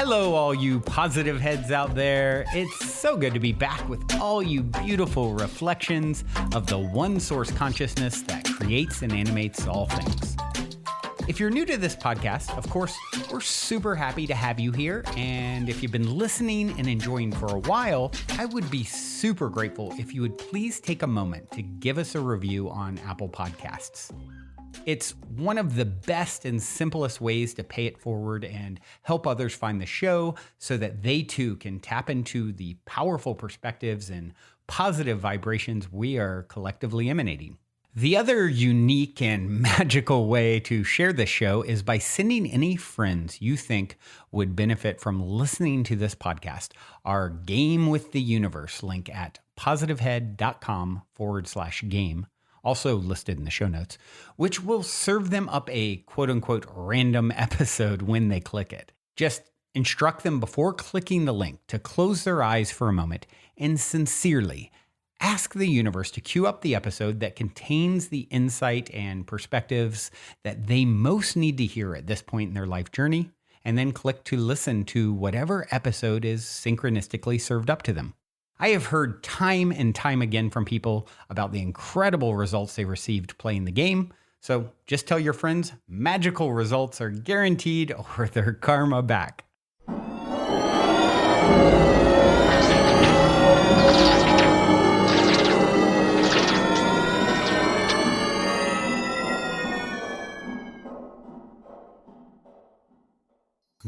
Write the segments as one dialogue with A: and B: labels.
A: Hello, all you positive heads out there. It's so good to be back with all you beautiful reflections of the one source consciousness that creates and animates all things. If you're new to this podcast, of course, we're super happy to have you here. And if you've been listening and enjoying for a while, I would be super grateful if you would please take a moment to give us a review on Apple Podcasts. It's one of the best and simplest ways to pay it forward and help others find the show so that they too can tap into the powerful perspectives and positive vibrations we are collectively emanating. The other unique and magical way to share this show is by sending any friends you think would benefit from listening to this podcast our Game with the Universe link at positivehead.com/game. Also listed in the show notes, which will serve them up a quote-unquote random episode when they click it. Just instruct them before clicking the link to close their eyes for a moment and sincerely ask the universe to cue up the episode that contains the insight and perspectives that they most need to hear at this point in their life journey, and then click to listen to whatever episode is synchronistically served up to them. I have heard time and time again from people about the incredible results they received playing the game. So just tell your friends magical results are guaranteed or their karma back.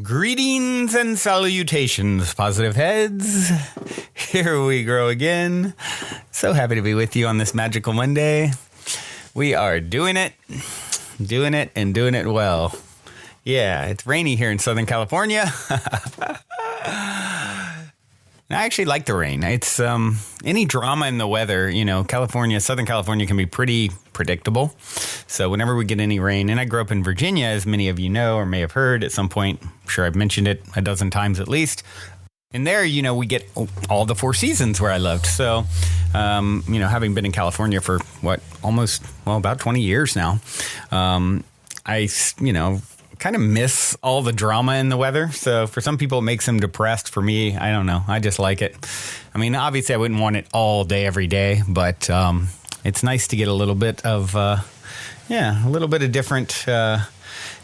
A: Greetings and salutations, positive heads. Here we grow again. So happy to be with you on this magical Monday. We are doing it and doing it well. Yeah, it's rainy here in Southern California. I actually like the rain. It's any drama in the weather, Southern California can be pretty predictable. So whenever we get any rain, and I grew up in Virginia, as many of you know or may have heard at some point, I'm sure I've mentioned it a dozen times at least. And there, we get all the four seasons where I lived. So, having been in California for about 20 years now, I kind of miss all the drama in the weather. So for some people, it makes them depressed. For me, I don't know. I just like it. I mean, obviously, I wouldn't want it all day, every day, but it's nice to get a little bit of,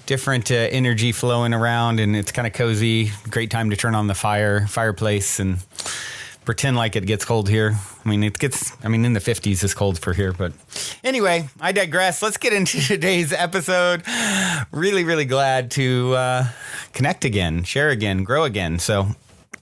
A: different energy flowing around, and it's kind of cozy. Great time to turn on the fireplace and pretend like it gets cold here. I mean, in the 50s is cold for here, but anyway, I digress. Let's get into today's episode. Really, really glad to connect again, share again, grow again. So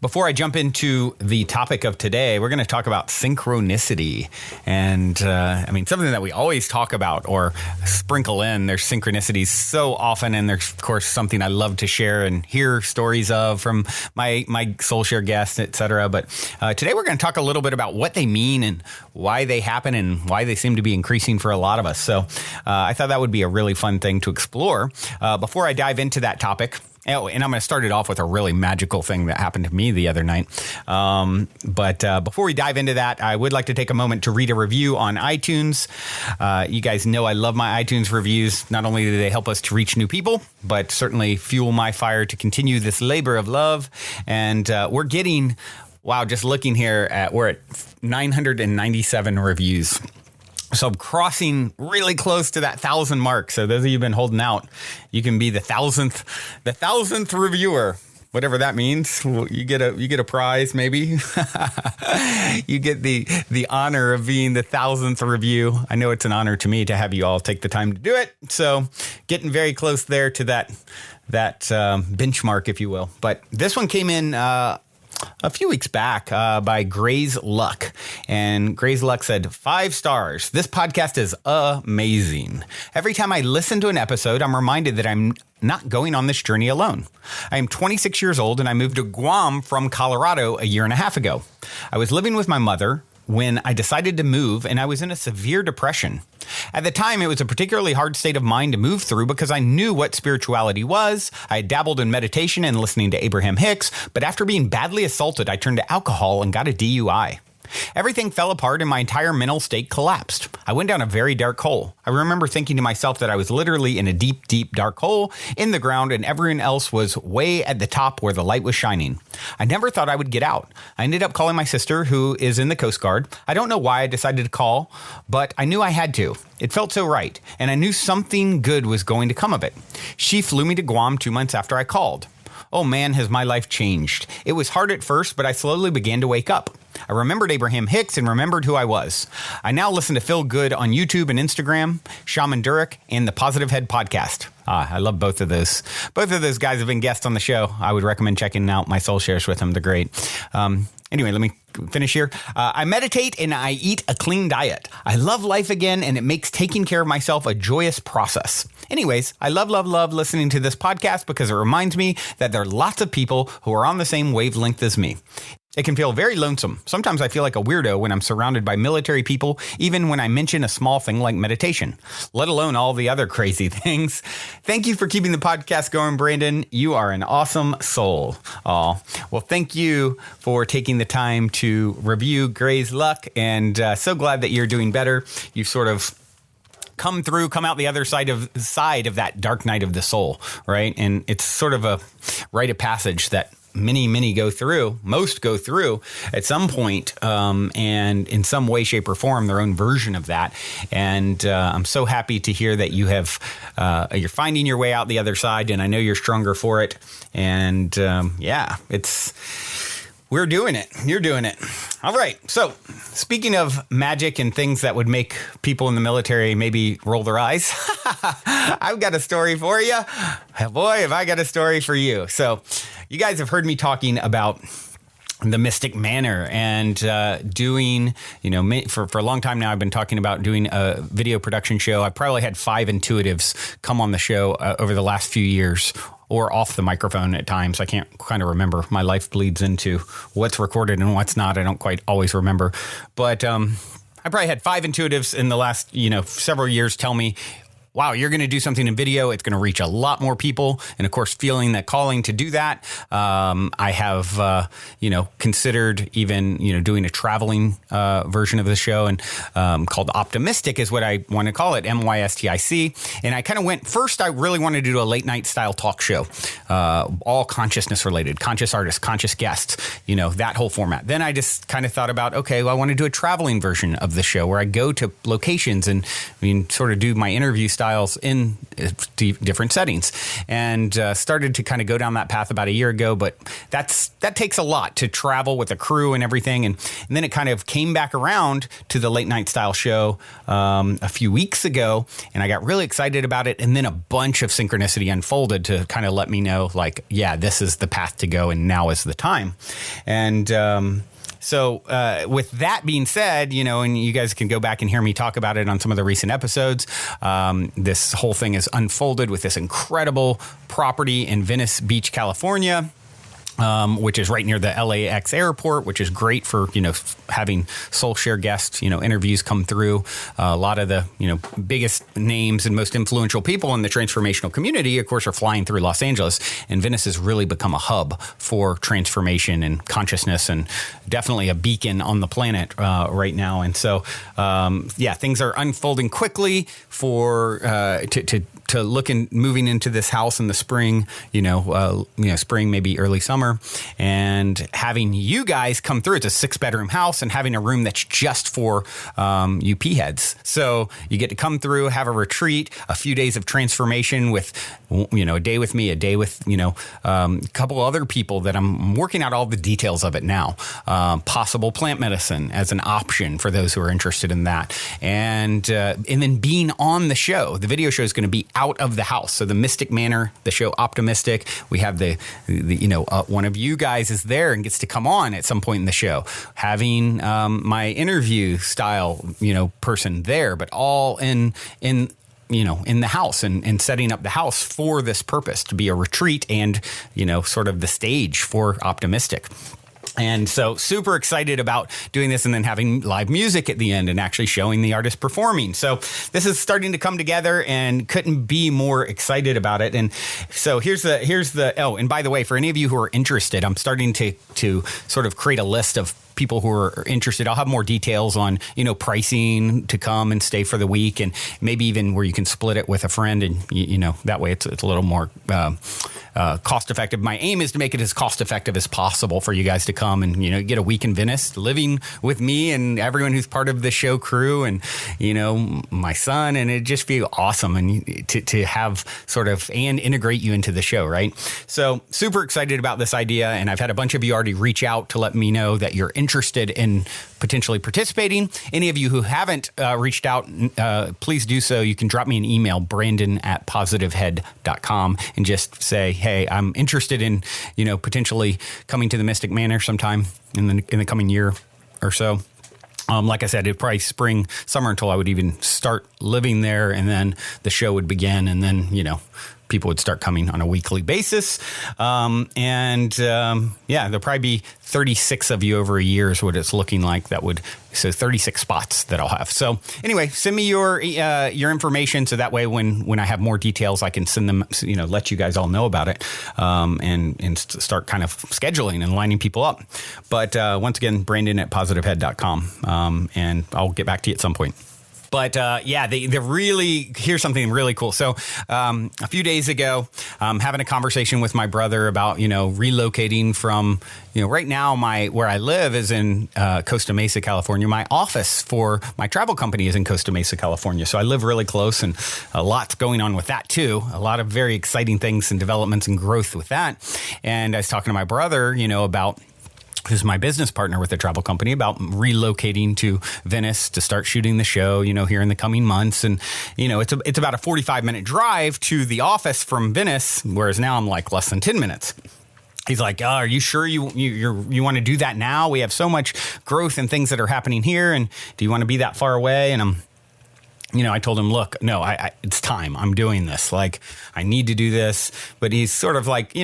A: before I jump into the topic of today, we're going to talk about synchronicity. And something that we always talk about or sprinkle in. There's synchronicities so often. And there's, of course, something I love to share and hear stories of from my soul share guests, etc. But today we're going to talk a little bit about what they mean and why they happen and why they seem to be increasing for a lot of us. So I thought that would be a really fun thing to explore. Before I dive into that topic, and I'm going to start it off with a really magical thing that happened to me the other night. But before we dive into that, I would like to take a moment to read a review on iTunes. You guys know I love my iTunes reviews. Not only do they help us to reach new people, but certainly fuel my fire to continue this labor of love. And we're getting, just looking here, we're at 997 reviews. So I'm crossing really close to that 1,000 mark. So those of you who've been holding out, you can be the thousandth reviewer, whatever that means. You get a prize, maybe. You get the honor of being the 1,000th review. I know it's an honor to me to have you all take the time to do it. So getting very close there to that benchmark, if you will. But this one came in a few weeks back by Gray's Luck. And Gray's Luck said, 5 stars. This podcast is amazing. Every time I listen to an episode, I'm reminded that I'm not going on this journey alone. I am 26 years old and I moved to Guam from Colorado a year and a half ago. I was living with my mother when I decided to move, and I was in a severe depression. At the time, it was a particularly hard state of mind to move through because I knew what spirituality was. I had dabbled in meditation and listening to Abraham Hicks, but after being badly assaulted, I turned to alcohol and got a DUI. Everything fell apart and my entire mental state collapsed. I went down a very dark hole. I remember thinking to myself that I was literally in a deep, deep dark hole in the ground and everyone else was way at the top where the light was shining. I never thought I would get out. I ended up calling my sister, who is in the Coast Guard. I don't know why I decided to call, but I knew I had to. It felt so right, and I knew something good was going to come of it. She flew me to Guam 2 months after I called. Oh man, has my life changed. It was hard at first, but I slowly began to wake up. I remembered Abraham Hicks and remembered who I was. I now listen to Feel Good on YouTube and Instagram, Shaman Durek, and the Positive Head podcast. I love both of those. Both of those guys have been guests on the show. I would recommend checking out my soul shares with them. They're great. Anyway, let me finish here. I meditate and I eat a clean diet. I love life again, and it makes taking care of myself a joyous process. Anyways, I love listening to this podcast because it reminds me that there are lots of people who are on the same wavelength as me. It can feel very lonesome. Sometimes I feel like a weirdo when I'm surrounded by military people, even when I mention a small thing like meditation, let alone all the other crazy things. Thank you for keeping the podcast going, Brandon. You are an awesome soul. Well, thank you for taking the time to review Gray's Luck, and so glad that you're doing better. You've sort of come out the other side of that dark night of the soul, right? And it's sort of a rite of passage that many go through, most go through at some point, and in some way, shape, or form, their own version of that. And I'm so happy to hear that you're finding your way out the other side, and I know you're stronger for it. And we're doing it. You're doing it. All right. So speaking of magic and things that would make people in the military maybe roll their eyes, I've got a story for you. Boy, have I got a story for you. So you guys have heard me talking about the Mystic Manor and doing, for a long time now, I've been talking about doing a video production show. I probably had 5 intuitives come on the show over the last few years, or off the microphone at times. I can't kind of remember. My life bleeds into what's recorded and what's not. I don't quite always remember. But I probably had 5 intuitives in the last, several years tell me, wow, you're going to do something in video. It's going to reach a lot more people. And of course, feeling that calling to do that, I have, considered even, doing a traveling version of the show, and called Optimistic is what I want to call it, MYSTIC. And I kind of first, I really wanted to do a late night style talk show, all consciousness related, conscious artists, conscious guests, that whole format. Then I just kind of thought about, okay, well, I want to do a traveling version of the show where I go to locations and sort of do my interview styles in different settings, and started to kind of go down that path about a year ago. But that takes a lot to travel with a crew and everything. And then it kind of came back around to the late night style show a few weeks ago, and I got really excited about it. And then a bunch of synchronicity unfolded to kind of let me know, like, yeah, this is the path to go, and now is the time. And so with that being said, and you guys can go back and hear me talk about it on some of the recent episodes, this whole thing is unfolded with this incredible property in Venice Beach, California. Which is right near the LAX airport, which is great for, having soul share guests, interviews come through. A lot of the, biggest names and most influential people in the transformational community, of course, are flying through Los Angeles. And Venice has really become a hub for transformation and consciousness, and definitely a beacon on the planet right now. And so, things are unfolding quickly for to look in moving into this house in the spring, spring, maybe early summer, and having you guys come through. It's a 6-bedroom house, and having a room that's just for UP heads. So you get to come through, have a retreat, a few days of transformation with, a day with me, a day with, a couple other people that I'm working out all the details of it now. Possible plant medicine as an option for those who are interested in that. And then being on the show, the video show is going to be out of the house. So the Mystic Manor, the show Optimistic, we have the one of you guys is there and gets to come on at some point in the show, having my interview style, person there, but all in the house and setting up the house for this purpose to be a retreat and, sort of the stage for Optimistic. And so super excited about doing this, and then having live music at the end and actually showing the artist performing. So this is starting to come together, and couldn't be more excited about it. And so here's the, and by the way, for any of you who are interested, I'm starting to sort of create a list of people who are interested. I'll have more details on, pricing to come and stay for the week, and maybe even where you can split it with a friend, and that way it's a little more cost effective. My aim is to make it as cost effective as possible for you guys to come and get a week in Venice, living with me and everyone who's part of the show crew, and my son, and it just feel awesome, and to have sort of and integrate you into the show, right? So super excited about this idea, and I've had a bunch of you already reach out to let me know that you're interested in potentially participating. Any of you who haven't reached out, please do so. You can drop me an email, brandon@positivehead.com, and just say, hey, I'm interested in, potentially coming to the Mystic Manor sometime in the coming year or so. Like I said, it'd probably spring, summer until I would even start living there, and then the show would begin, and then, people would start coming on a weekly basis. There'll probably be 36 of you over a year is what it's looking like. So 36 spots that I'll have. So anyway, send me your information, so that way when I have more details, I can send them, let you guys all know about it, and start kind of scheduling and lining people up. But once again, Brandon@positivehead.com, and I'll get back to you at some point. But here's something really cool. So a few days ago, having a conversation with my brother about, relocating from, right now where I live is in Costa Mesa, California. My office for my travel company is in Costa Mesa, California. So I live really close, and a lot's going on with that too. A lot of very exciting things and developments and growth with that. And I was talking to my brother, about, who's my business partner with the travel company, about relocating to Venice to start shooting the show, here in the coming months. And, it's about a 45-minute drive to the office from Venice, whereas now I'm like less than 10 minutes. He's like, are you sure you want to do that now? We have so much growth and things that are happening here. And do you want to be that far away? And I told him, look, no, it's time. I'm doing this. Like, I need to do this. But he's sort of like,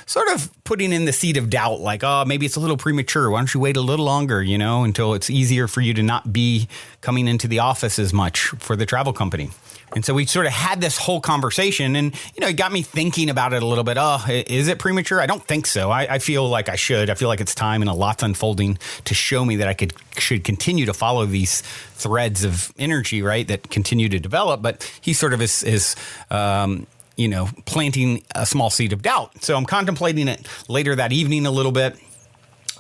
A: sort of putting in the seed of doubt, like, oh, maybe it's a little premature. Why don't you wait a little longer, until it's easier for you to not be coming into the office as much for the travel company. And so we sort of had this whole conversation, and, it got me thinking about it a little bit. Oh, is it premature? I don't think so. I feel like I should. I feel like it's time, and a lot's unfolding to show me that I should continue to follow these threads of energy, right, that continue to develop. But he sort of is planting a small seed of doubt. So I'm contemplating it later that evening a little bit.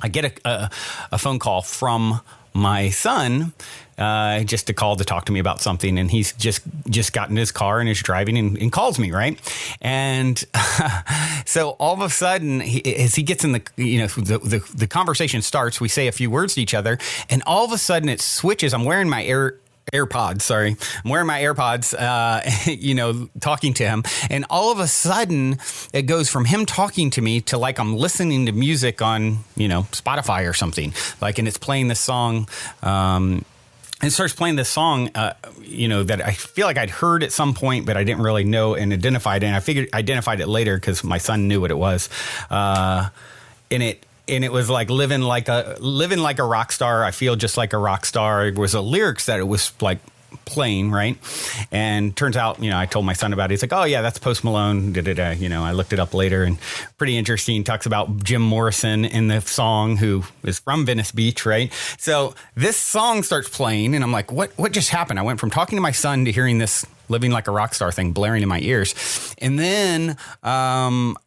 A: I get a phone call from my son, just to call to talk to me about something. And he's just got in his car and is driving and calls me, right? And so all of a sudden, as he gets in the conversation starts, we say a few words to each other, and all of a sudden it switches. I'm wearing my AirPods, talking to him. And all of a sudden it goes from him talking to me to like I'm listening to music on, Spotify or something. Like, and it's playing this song, it starts playing this song, that I feel like I'd heard at some point, but I didn't really know and identify it. And I figured identified it later because my son knew what it was. And it was like living like a rock star. I feel just like a rock star. It was a lyrics that it was like playing, right? And turns out, I told my son about it. He's like, oh yeah, that's Post Malone. I looked it up later, and pretty interesting. Talks about Jim Morrison in the song, who is from Venice Beach, right? So this song starts playing, and I'm like, what just happened? I went from talking to my son to hearing this living like a rock star thing blaring in my ears. And then all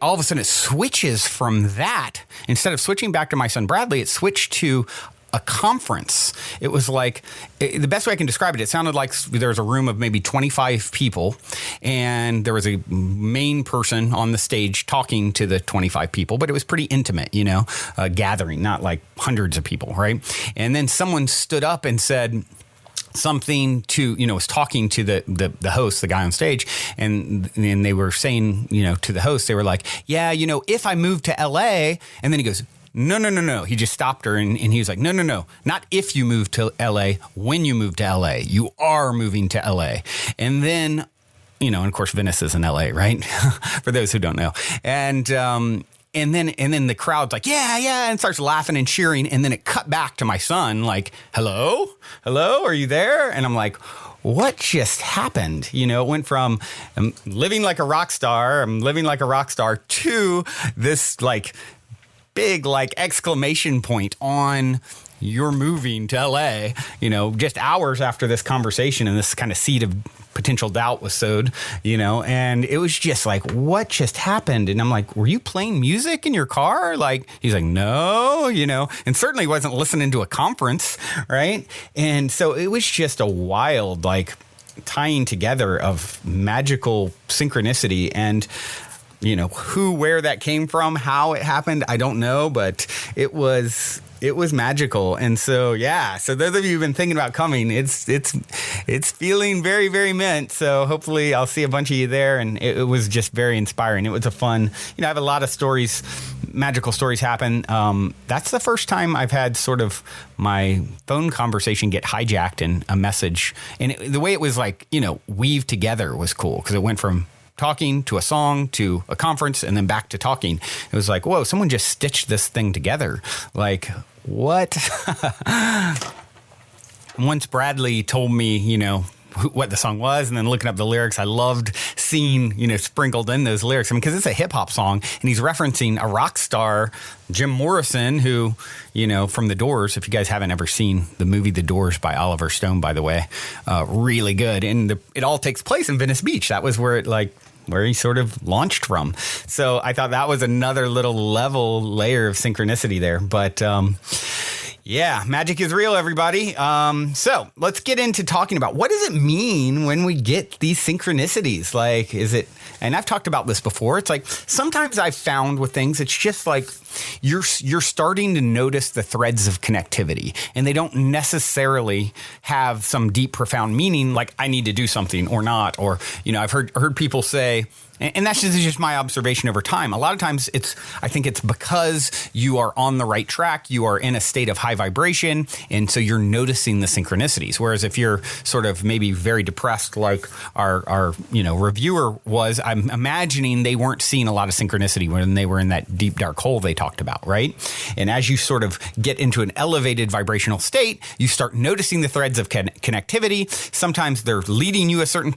A: of a sudden it switches from that. Instead of switching back to my son Bradley, it switched to a conference. It was like, the best way I can describe it, it sounded like there was a room of maybe 25 people, and there was a main person on the stage talking to the 25 people, but it was pretty intimate, gathering, not like hundreds of people, right? And then someone stood up and said something to, was talking to the host, the guy on stage, and they were saying, to the host, they were like, yeah, if I move to LA, and then he goes, no. He just stopped her, and he was like, no. Not if you move to LA, when you move to LA. You are moving to LA. And then, and of course, Venice is in LA, right? For those who don't know. And then the crowd's like, yeah, and starts laughing and cheering. And then it cut back to my son, like, hello, are you there? And I'm like, what just happened? It went from living like a rock star, to this like big like exclamation point on you're moving to LA, just hours after this conversation, and this kind of seed of potential doubt was sowed, and it was just like, what just happened? And I'm like, were you playing music in your car? Like, he's like, no, and certainly wasn't listening to a conference. Right. And so it was just a wild, like, tying together of magical synchronicity, and where that came from, how it happened, I don't know, but it was magical. And so, so those of you who've been thinking about coming, it's feeling very, very meant. So hopefully I'll see a bunch of you there. And it was just very inspiring. It was a fun, I have a lot of stories, magical stories happen. That's the first time I've had sort of my phone conversation get hijacked and a message. And the way it was like, weave together was cool, because it went from talking to a song to a conference and then back to talking. It was like, whoa, someone just stitched this thing together. Like, what? Once Bradley told me, what the song was, and then looking up the lyrics, I loved seeing, sprinkled in those lyrics. Because it's a hip hop song, and he's referencing a rock star, Jim Morrison, who, from The Doors. If you guys haven't ever seen the movie The Doors by Oliver Stone, by the way, really good. And it all takes place in Venice Beach. That was where he sort of launched from. So I thought that was another little layer of synchronicity there. But magic is real, everybody. So let's get into talking about what does it mean when we get these synchronicities? Like, is it, and I've talked about this before. It's like, sometimes I've found with things, it's just like you're starting to notice the threads of connectivity, and they don't necessarily have some deep, profound meaning, like I need to do something or not. Or, I've heard people say, and that's just my observation over time. A lot of times I think it's because you are on the right track, you are in a state of high vibration, and so you're noticing the synchronicities. Whereas if you're sort of maybe very depressed, like our reviewer was, I'm imagining they weren't seeing a lot of synchronicity when they were in that deep, dark hole they talked about, right? And as you sort of get into an elevated vibrational state, you start noticing the threads of connectivity. Sometimes they're leading you a certain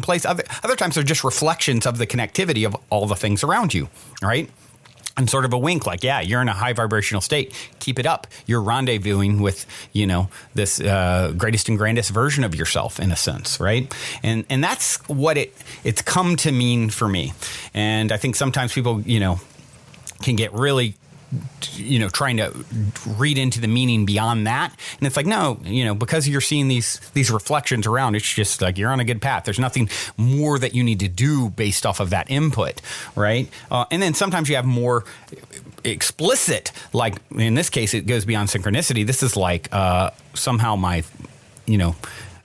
A: place. Other times they're just reflections of the connectivity of all the things around you, right? And sort of a wink, like, you're in a high vibrational state. Keep it up. You're rendezvousing with, this greatest and grandest version of yourself, in a sense, right? And that's what it's come to mean for me. And I think sometimes people, can get really trying to read into the meaning beyond that. And it's like, no, because you're seeing these reflections around, it's just like you're on a good path. There's nothing more that you need to do based off of that input, right? And then sometimes you have more explicit, like in this case, it goes beyond synchronicity. This is like somehow my,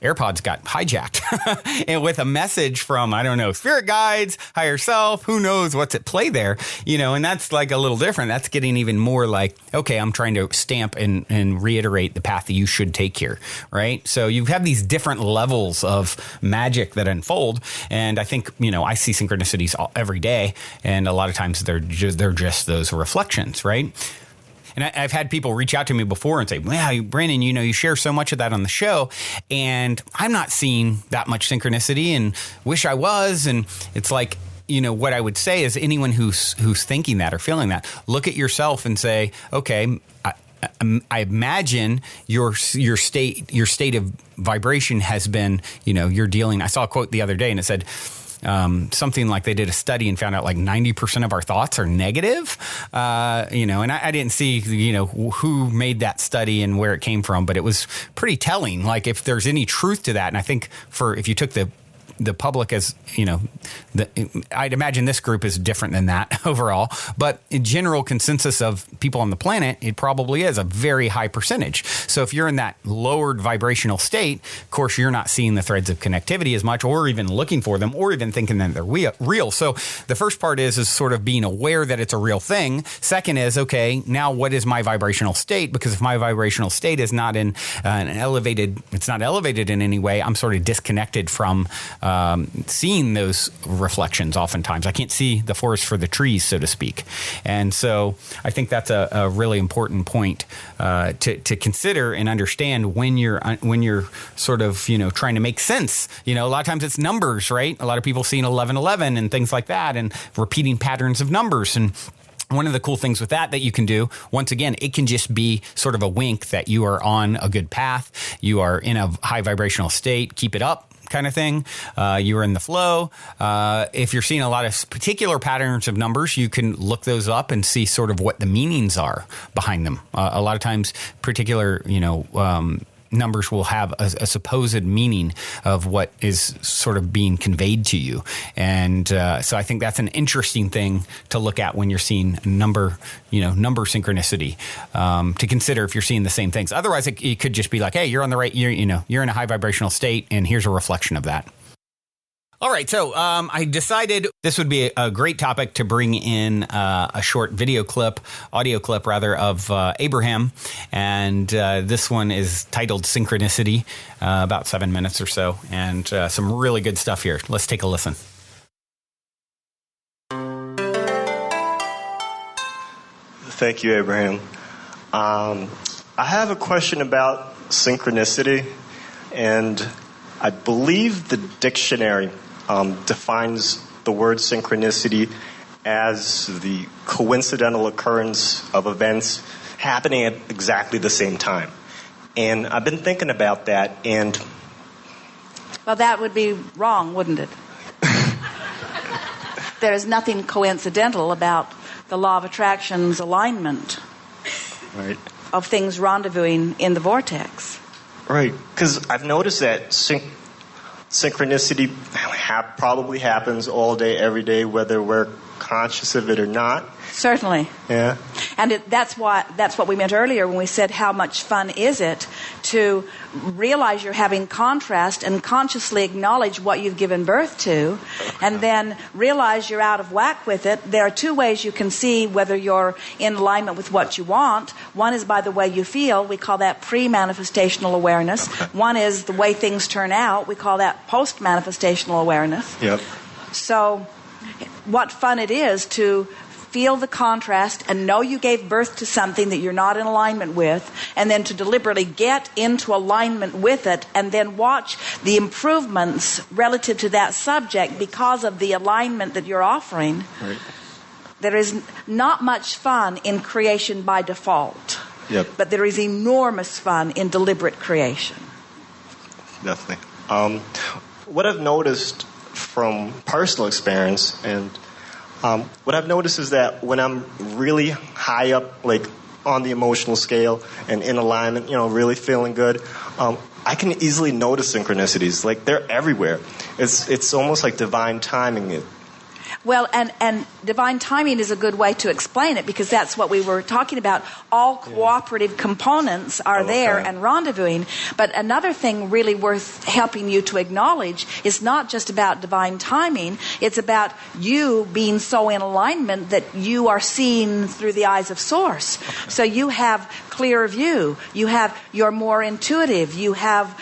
A: AirPods got hijacked and with a message from, I don't know, spirit guides, higher self, who knows what's at play there, and that's like a little different. That's getting even more like, okay, I'm trying to stamp and reiterate the path that you should take here, right? So you have these different levels of magic that unfold. And I think, I see synchronicities every day. And a lot of times they're just those reflections, right? And I've had people reach out to me before and say, wow, Brandon, you share so much of that on the show, and I'm not seeing that much synchronicity and wish I was. And it's like, what I would say is anyone who's thinking that or feeling that, look at yourself and say, okay, I imagine your state of vibration has been, you're dealing. I saw a quote the other day and it said, something like they did a study and found out like 90% of our thoughts are negative, and I didn't see, who made that study and where it came from, but it was pretty telling. Like if there's any truth to that. And I think if you took the public as, I'd imagine this group is different than that overall, but in general consensus of people on the planet, it probably is a very high percentage. So if you're in that lowered vibrational state, of course, you're not seeing the threads of connectivity as much, or even looking for them, or even thinking that they're real. So the first part is sort of being aware that it's a real thing. Second is, okay, now what is my vibrational state? Because if my vibrational state is not in it's not elevated in any way, I'm sort of disconnected from seeing those reflections. Oftentimes I can't see the forest for the trees, so to speak. And so I think that's a really important point to consider and understand when you're sort of, trying to make sense. A lot of times it's numbers, right? A lot of people seeing 1111 and things like that and repeating patterns of numbers. And One of the cool things with that you can do, once again, it can just be sort of a wink that you are on a good path. You are in a high vibrational state. Keep it up, kind of thing. You are in the flow. If you're seeing a lot of particular patterns of numbers, you can look those up and see sort of what the meanings are behind them. A lot of times, particular, numbers will have a supposed meaning of what is sort of being conveyed to you. And so I think that's an interesting thing to look at when you're seeing number synchronicity, to consider if you're seeing the same things. Otherwise, it could just be like, hey, you're on the right, you're in a high vibrational state, and here's a reflection of that. All right, so I decided this would be a great topic to bring in a short audio clip of Abraham, and this one is titled Synchronicity, about 7 minutes or so, and some really good stuff here. Let's take a listen.
B: Thank you, Abraham. I have a question about synchronicity, and I believe the dictionary defines the word synchronicity as the coincidental occurrence of events happening at exactly the same time. And I've been thinking about that, and...
C: Well, that would be wrong, wouldn't it? There is nothing coincidental about the law of attraction's alignment of things rendezvousing in the vortex.
B: Right, because I've noticed that synchronicity probably happens all day, every day, whether we're conscious of it or not.
C: Certainly.
B: Yeah.
C: And that's what we meant earlier when we said how much fun is it to realize you're having contrast and consciously acknowledge what you've given birth to, and then realize you're out of whack with it. There are two ways you can see whether you're in alignment with what you want. One is by the way you feel. We call that pre-manifestational awareness. One is the way things turn out. We call that post-manifestational awareness.
B: Yep.
C: So what fun it is to feel the contrast and know you gave birth to something that you're not in alignment with, and then to deliberately get into alignment with it and then watch the improvements relative to that subject because of the alignment that you're offering.
B: Right.
C: There is not much fun in creation by default.
B: Yep.
C: But there is enormous fun in deliberate creation.
B: Definitely. What I've noticed from personal experience, and what I've noticed is that when I'm really high up, like on the emotional scale and in alignment, really feeling good, I can easily notice synchronicities. Like, they're everywhere. It's almost like divine timing.
C: Well, and divine timing is a good way to explain it, because that's what we were talking about. All cooperative components are there and rendezvousing. But another thing really worth helping you to acknowledge is not just about divine timing. It's about you being so in alignment that you are seeing through the eyes of Source. So you have clearer view. You're more intuitive. You have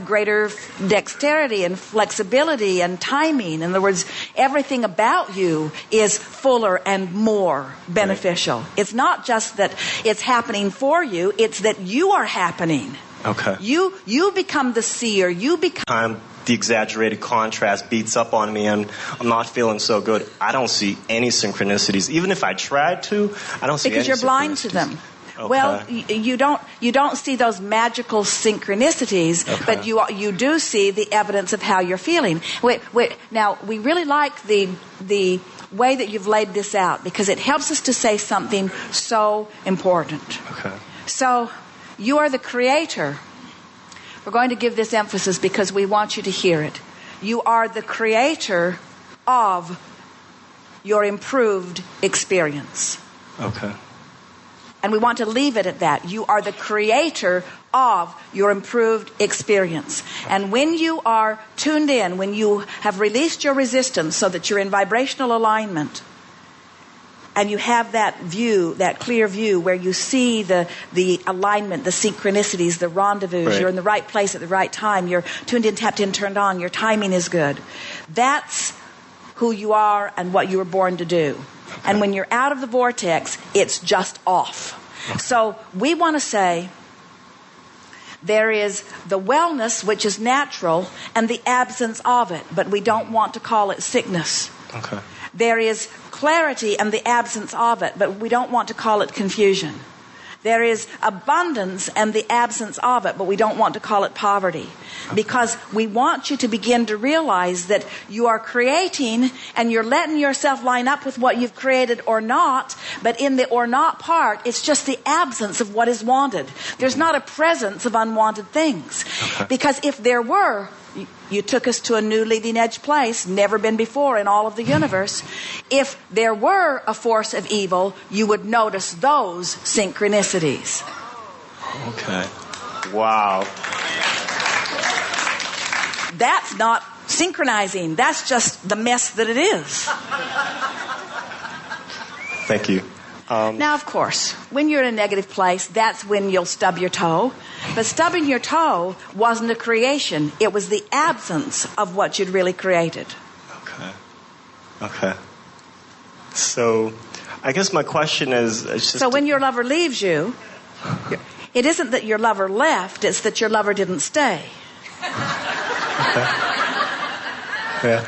C: greater dexterity and flexibility and timing. In other words, everything about you is fuller and more beneficial. Right. It's not just that it's happening for you, it's that you are happening.
B: Okay.
C: You become the seer.
B: The exaggerated contrast beats up on me and I'm not feeling so good. I don't see any synchronicities. Even if I tried to, I don't see any.
C: Because you're blind to them. Okay. Well, you don't see those magical synchronicities, but you do see the evidence of how you're feeling. Now, we really like the way that you've laid this out, because it helps us to say something so important.
B: Okay.
C: So, you are the creator. We're going to give this emphasis because we want you to hear it. You are the creator of your improved experience.
B: Okay.
C: And we want to leave it at that. You are the creator of your improved experience. And when you are tuned in, when you have released your resistance so that you're in vibrational alignment, and you have that view, that clear view where you see the alignment, the synchronicities, the rendezvous, right. You're in the right place at the right time, you're tuned in, tapped in, turned on, your timing is good. That's who you are and what you were born to do. Okay. And when you're out of the vortex, it's just off. Okay. So we want to say there is the wellness, which is natural, and the absence of it, but we don't want to call it sickness.
B: Okay.
C: There is clarity and the absence of it, but we don't want to call it confusion. There is abundance and the absence of it, but we don't want to call it poverty. Because we want you to begin to realize that you are creating and you're letting yourself line up with what you've created or not, but in the or not part, it's just the absence of what is wanted. There's not a presence of unwanted things. Because if there were, you took us to a new leading edge place, never been before in all of the universe. If there were a force of evil, you would notice those synchronicities.
B: Okay. Wow.
C: That's not synchronizing. That's just the mess that it is.
B: Thank you.
C: Now, of course, when you're in a negative place, that's when you'll stub your toe. But stubbing your toe wasn't a creation. It was the absence of what you'd really created.
B: Okay. So, I guess my question is...
C: So when your lover leaves you, it isn't that your lover left, it's that your lover didn't stay.
B: Okay. Yeah.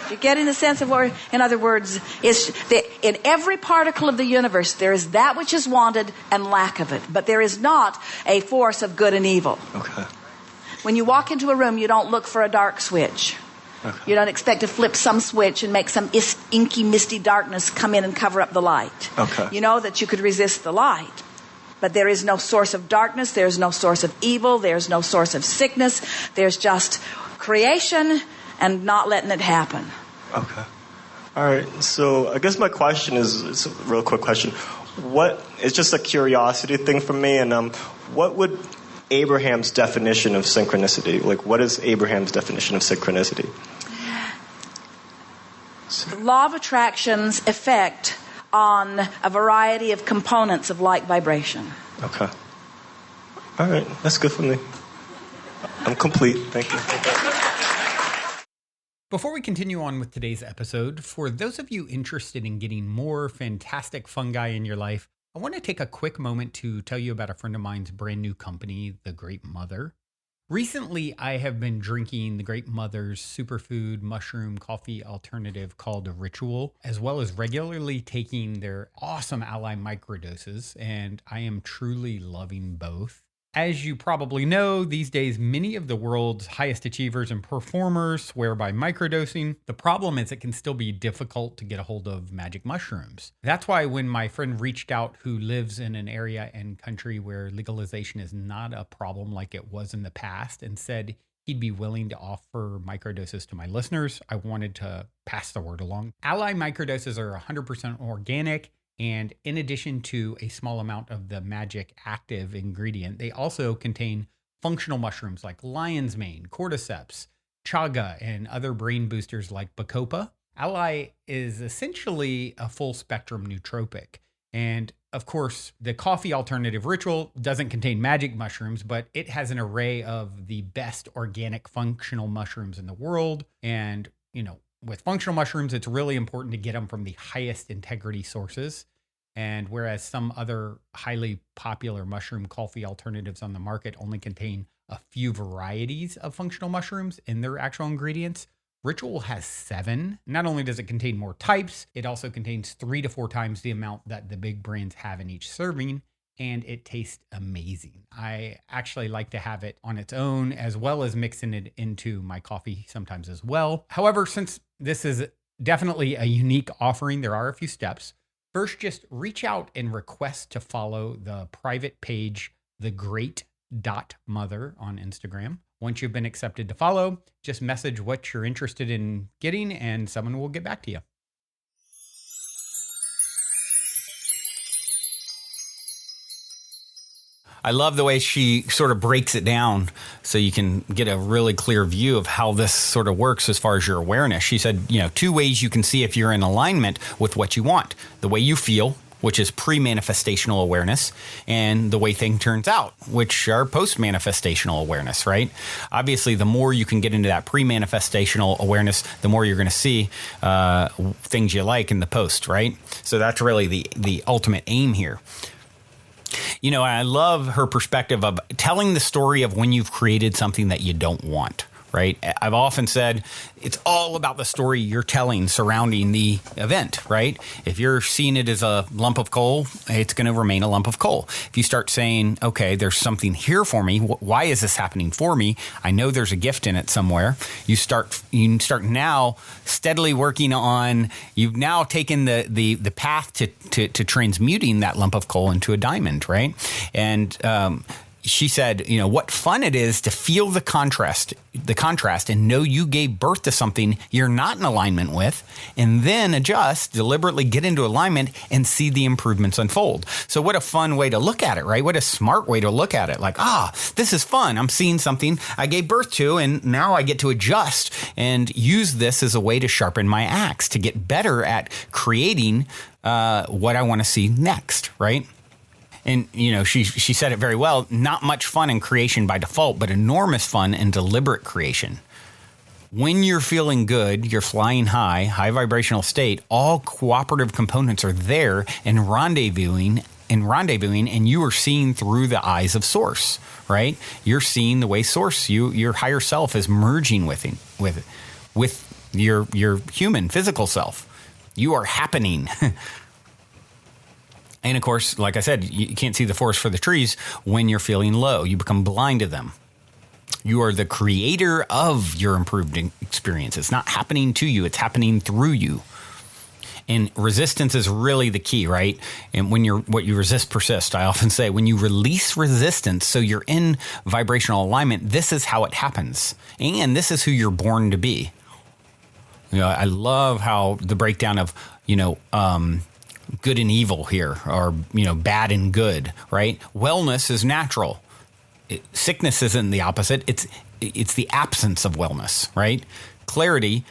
C: You're getting the sense of what, in other words, in every particle of the universe, there is that which is wanted and lack of it. But there is not a force of good and evil.
B: Okay.
C: When you walk into a room, you don't look for a dark switch.
B: Okay.
C: You don't expect to flip some switch and make some inky, misty darkness come in and cover up the light.
B: Okay.
C: You know that you could resist the light. But there is no source of darkness. There's no source of evil. There's no source of sickness. There's just creation and not letting it happen.
B: Okay. All right. So I guess my question is, it's a real quick question. It's just a curiosity thing for me, and what would Abraham's definition of synchronicity, what is Abraham's definition of synchronicity?
C: Law of attraction's effect on a variety of components of like vibration.
B: Okay. All right. That's good for me. I'm complete. Thank you.
A: Before we continue on with today's episode, for those of you interested in getting more fantastic fungi in your life, I want to take a quick moment to tell you about a friend of mine's brand new company, The Great Mother. Recently, I have been drinking The Great Mother's superfood mushroom coffee alternative called Ritual, as well as regularly taking their awesome Ally microdoses, and I am truly loving both. As you probably know, these days, many of the world's highest achievers and performers swear by microdosing. The problem is it can still be difficult to get a hold of magic mushrooms. That's why when my friend reached out, who lives in an area and country where legalization is not a problem like it was in the past, and said he'd be willing to offer microdoses to my listeners, I wanted to pass the word along. Ally microdoses are 100% organic. And in addition to a small amount of the magic active ingredient, they also contain functional mushrooms like lion's mane, cordyceps, chaga, and other brain boosters like bacopa. Ally is essentially a full spectrum nootropic. And of course, the coffee alternative Ritual doesn't contain magic mushrooms, but it has an array of the best organic functional mushrooms in the world. And, with functional mushrooms, it's really important to get them from the highest integrity sources. And whereas some other highly popular mushroom coffee alternatives on the market only contain a few varieties of functional mushrooms in their actual ingredients, Ritual has 7. Not only does it contain more types, it also contains 3 to 4 times the amount that the big brands have in each serving. And it tastes amazing. I actually like to have it on its own, as well as mixing it into my coffee sometimes as well. However, since this is definitely a unique offering, there are a few steps. First, just reach out and request to follow the private page, thegreat.mother on Instagram. Once you've been accepted to follow, just message what you're interested in getting and someone will get back to you. I love the way she sort of breaks it down so you can get a really clear view of how this sort of works as far as your awareness. She said, 2 ways you can see if you're in alignment with what you want. The way you feel, which is pre-manifestational awareness, and the way thing turns out, which are post-manifestational awareness, right? Obviously, the more you can get into that pre-manifestational awareness, the more you're going to see things you like in the post, right? So that's really the ultimate aim here. I love her perspective of telling the story of when you've created something that you don't want, right? I've often said it's all about the story you're telling surrounding the event, right? If you're seeing it as a lump of coal, it's going to remain a lump of coal. If you start saying, okay, there's something here for me. Why is this happening for me? I know there's a gift in it somewhere. You start now steadily working on, you've now taken the path to transmuting that lump of coal into a diamond, right? And, she said, what fun it is to feel the contrast and know you gave birth to something you're not in alignment with, and then adjust, deliberately get into alignment and see the improvements unfold. So what a fun way to look at it, right? What a smart way to look at it. Like, this is fun. I'm seeing something I gave birth to, and now I get to adjust and use this as a way to sharpen my axe, to get better at creating what I want to see next, right? And, she said it very well, not much fun in creation by default, but enormous fun in deliberate creation. When you're feeling good, you're flying high vibrational state, all cooperative components are there and rendezvousing, and you are seeing through the eyes of Source, right? You're seeing the way Source, your higher self is merging with your human, physical self. You are happening. And of course, like I said, you can't see the forest for the trees when you're feeling low. You become blind to them. You are the creator of your improved experience. It's not happening to you. It's happening through you. And resistance is really the key, right? And what you resist persists. I often say when you release resistance, so you're in vibrational alignment, this is how it happens. And this is who you're born to be. I love how the breakdown of, good and evil here, or bad and good, right? Wellness is natural. Sickness isn't the opposite. It's the absence of wellness, right? Clarity,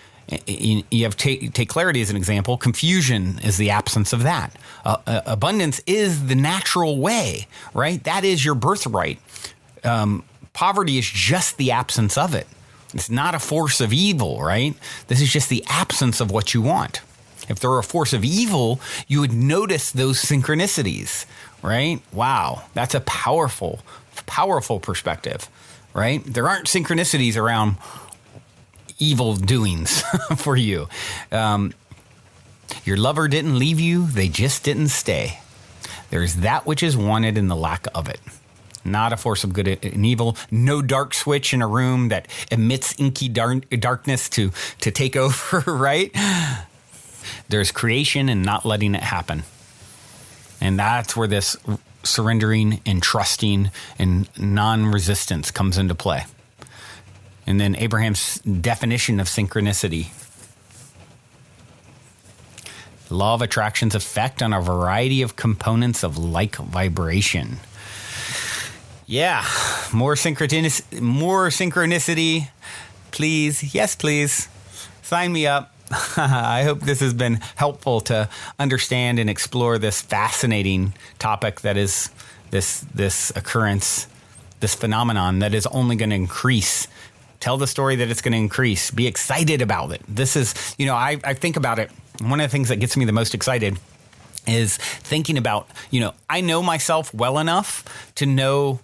A: you have take clarity as an example. Confusion is the absence of that. Abundance is the natural way, right? That is your birthright. Poverty is just the absence of it. It's not a force of evil, right? This is just the absence of what you want. If there were a force of evil, you would notice those synchronicities, right? Wow, that's a powerful, powerful perspective, right? There aren't synchronicities around evil doings for you. Your lover didn't leave you, they just didn't stay. There's that which is wanted in the lack of it. Not a force of good and evil. No dark switch in a room that emits inky darkness to take over, right? There's creation and not letting it happen. And that's where this surrendering and trusting and non-resistance comes into play. And then Abraham's definition of synchronicity. Law of attraction's effect on a variety of components of like vibration. Yeah, more synchronicity. Please. Yes, please. Sign me up. I hope this has been helpful to understand and explore this fascinating topic that is this occurrence, this phenomenon that is only going to increase. Tell the story that it's going to increase. Be excited about it. This is, I think about it. One of the things that gets me the most excited is thinking about, I know myself well enough to know,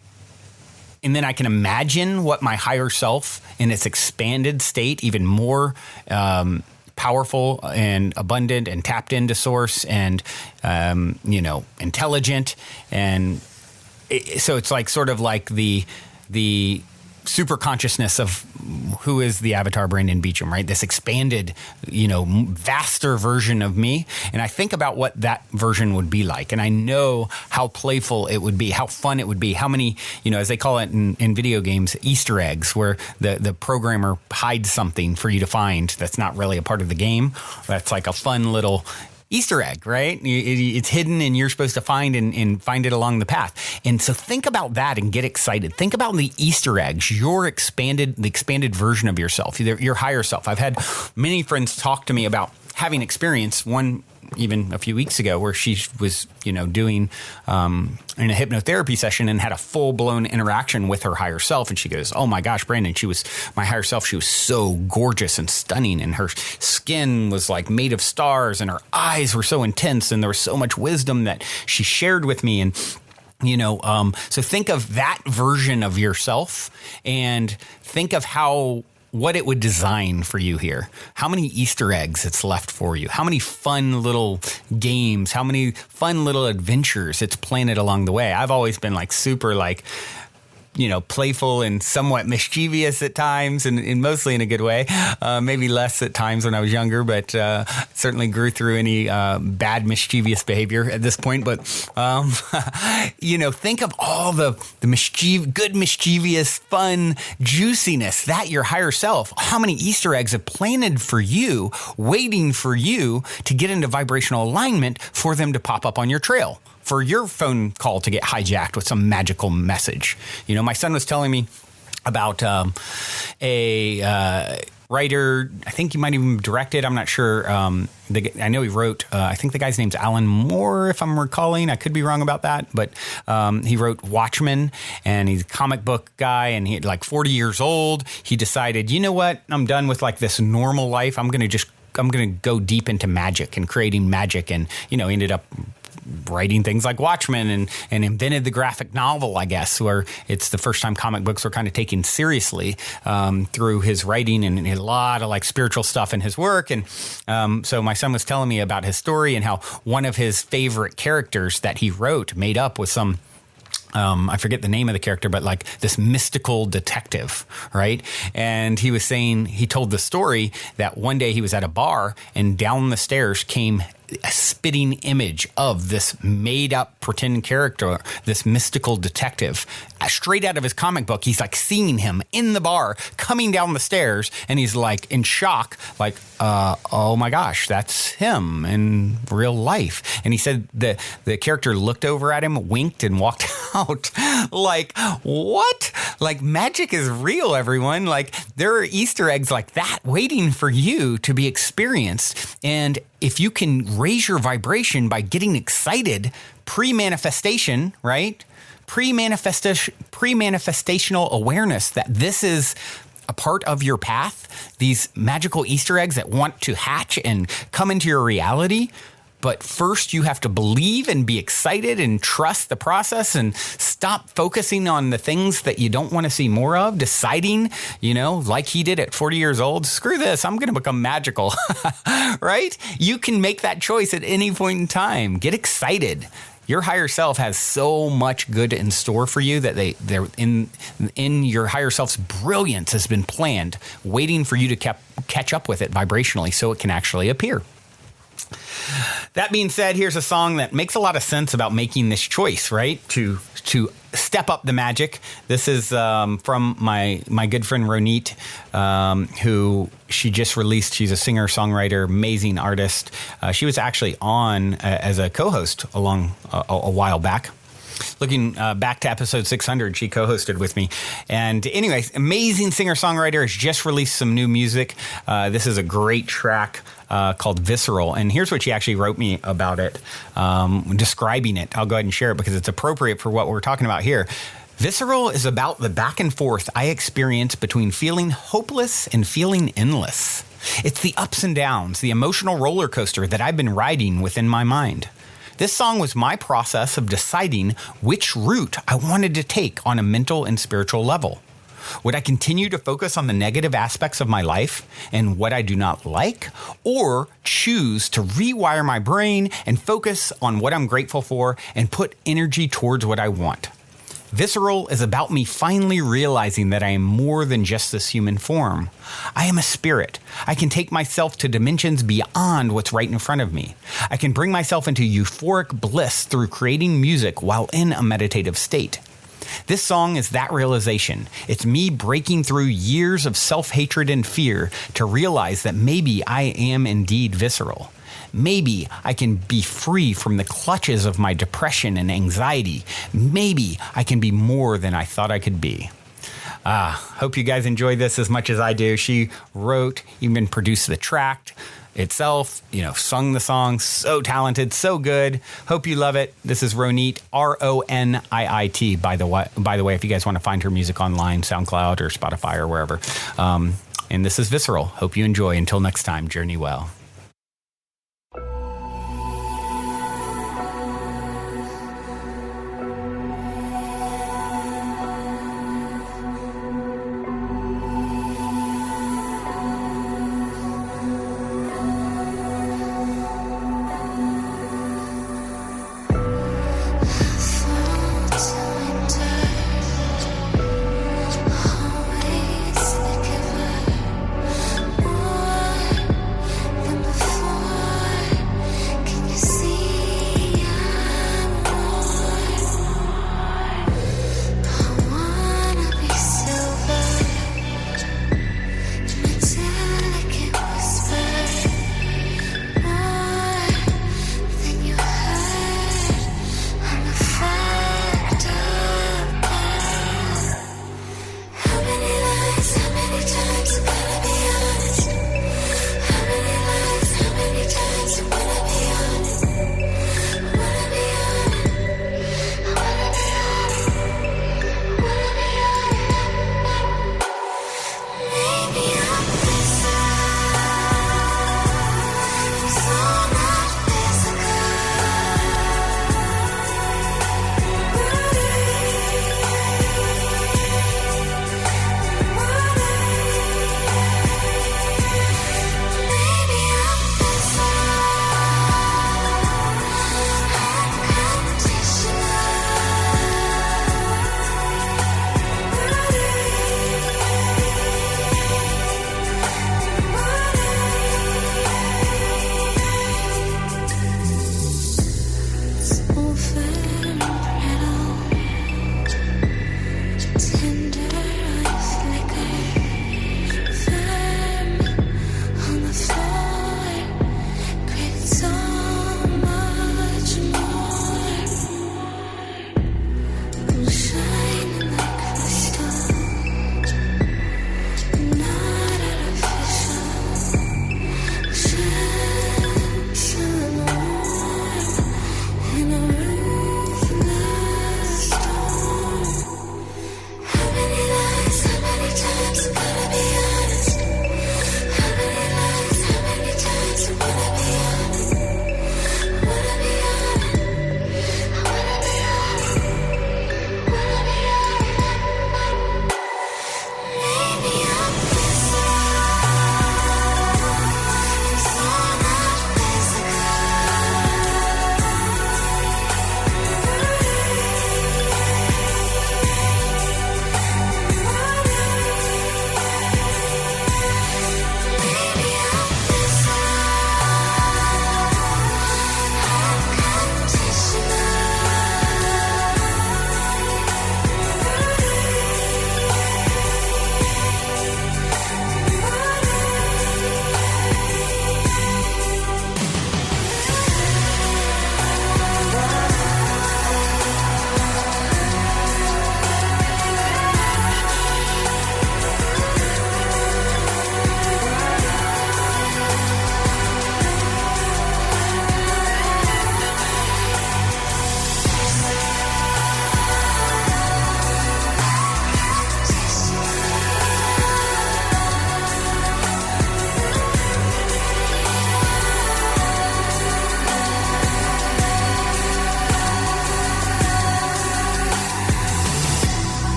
A: and then I can imagine what my higher self in its expanded state, even more powerful and abundant and tapped into Source and, intelligent. And so it's like sort of like the super consciousness of who is the avatar Brandon Beacham, right? This expanded, vaster version of me. And I think about what that version would be like. And I know how playful it would be, how fun it would be, how many, as they call it in video games, Easter eggs, where the programmer hides something for you to find that's not really a part of the game. That's like a fun little Easter egg, right? It's hidden and you're supposed to find and find it along the path. And so think about that and get excited. Think about the Easter eggs, the expanded version of yourself, your higher self. I've had many friends talk to me about having experience, one even a few weeks ago where she was, doing in a hypnotherapy session and had a full-blown interaction with her higher self. And she goes, oh my gosh, Brandon, my higher self, she was so gorgeous and stunning. And her skin was like made of stars and her eyes were so intense. And there was so much wisdom that she shared with me. And so think of that version of yourself and think of how what it would design for you here, how many Easter eggs it's left for you, how many fun little games, how many fun little adventures it's planted along the way. I've always been like super like, playful and somewhat mischievous at times, and mostly in a good way. Maybe less at times when I was younger, but certainly grew through any bad mischievous behavior at this point. But think of all the good mischievous, fun juiciness that your higher self. How many Easter eggs have planted for you, waiting for you to get into vibrational alignment for them to pop up on your trail, for your phone call to get hijacked with some magical message. My son was telling me about a writer. I think he might even direct it. I'm not sure. I know he wrote, I think the guy's name's Alan Moore, if I'm recalling. I could be wrong about that. But he wrote Watchmen, and he's a comic book guy, and he's like 40 years old. He decided, you know what? I'm done with like this normal life. I'm going to go deep into magic and creating magic. And, ended up writing things like Watchmen and invented the graphic novel, I guess, where it's the first time comic books were kind of taken seriously through his writing and a lot of like spiritual stuff in his work. And so my son was telling me about his story and how one of his favorite characters that he wrote made up with some I forget the name of the character, but like this mystical detective, right? And he was saying, he told the story that one day he was at a bar and down the stairs came a spitting image of this made up pretend character, this mystical detective, straight out of his comic book. He's like seeing him in the bar coming down the stairs, and he's like in shock, like, oh my gosh, that's him in real life. And he said the character looked over at him, winked, and walked out. Like, what? Like, magic is real, everyone. Like, there are Easter eggs like that waiting for you to be experienced. And if you can raise your vibration by getting excited, pre-manifestation, right? Pre-manifestational awareness that this is a part of your path, these magical Easter eggs that want to hatch and come into your reality. But first, you have to believe and be excited and trust the process and stop focusing on the things that you don't want to see more of, deciding, like he did at 40 years old, screw this, I'm going to become magical, right? You can make that choice at any point in time. Get excited. Your higher self has so much good in store for you that they're in your higher self's brilliance has been planned, waiting for you to catch up with it vibrationally so it can actually appear. That being said, here's a song that makes a lot of sense about making this choice, right? To step up the magic. This is from my good friend Ronit, who she just released. She's a singer-songwriter, amazing artist. She was actually on as a co-host along a while back. Looking back to episode 600, she co-hosted with me. And anyways, amazing singer-songwriter, has just released some new music. This is a great track called Visceral. And here's what she actually wrote me about it, describing it. I'll go ahead and share it because it's appropriate for what we're talking about here. Visceral is about the back and forth I experience between feeling hopeless and feeling endless. It's the ups and downs, the emotional roller coaster that I've been riding within my mind. This song was my process of deciding which route I wanted to take on a mental and spiritual level. Would I continue to focus on the negative aspects of my life and what I do not like, or choose to rewire my brain and focus on what I'm grateful for and put energy towards what I want? Visceral is about me finally realizing that I am more than just this human form. I am a spirit. I can take myself to dimensions beyond what's right in front of me. I can bring myself into euphoric bliss through creating music while in a meditative state. This song is that realization. It's me breaking through years of self-hatred and fear to realize that maybe I am indeed visceral. Maybe I can be free from the clutches of my depression and anxiety. Maybe I can be more than I thought I could be. Hope you guys enjoy this as much as I do. She wrote, even produced the track itself, sung the song. So talented, so good. Hope you love it. This is Ronit, Roniit, by the way, if you guys want to find her music online, SoundCloud or Spotify or wherever. And this is Visceral. Hope you enjoy. Until next time, journey well.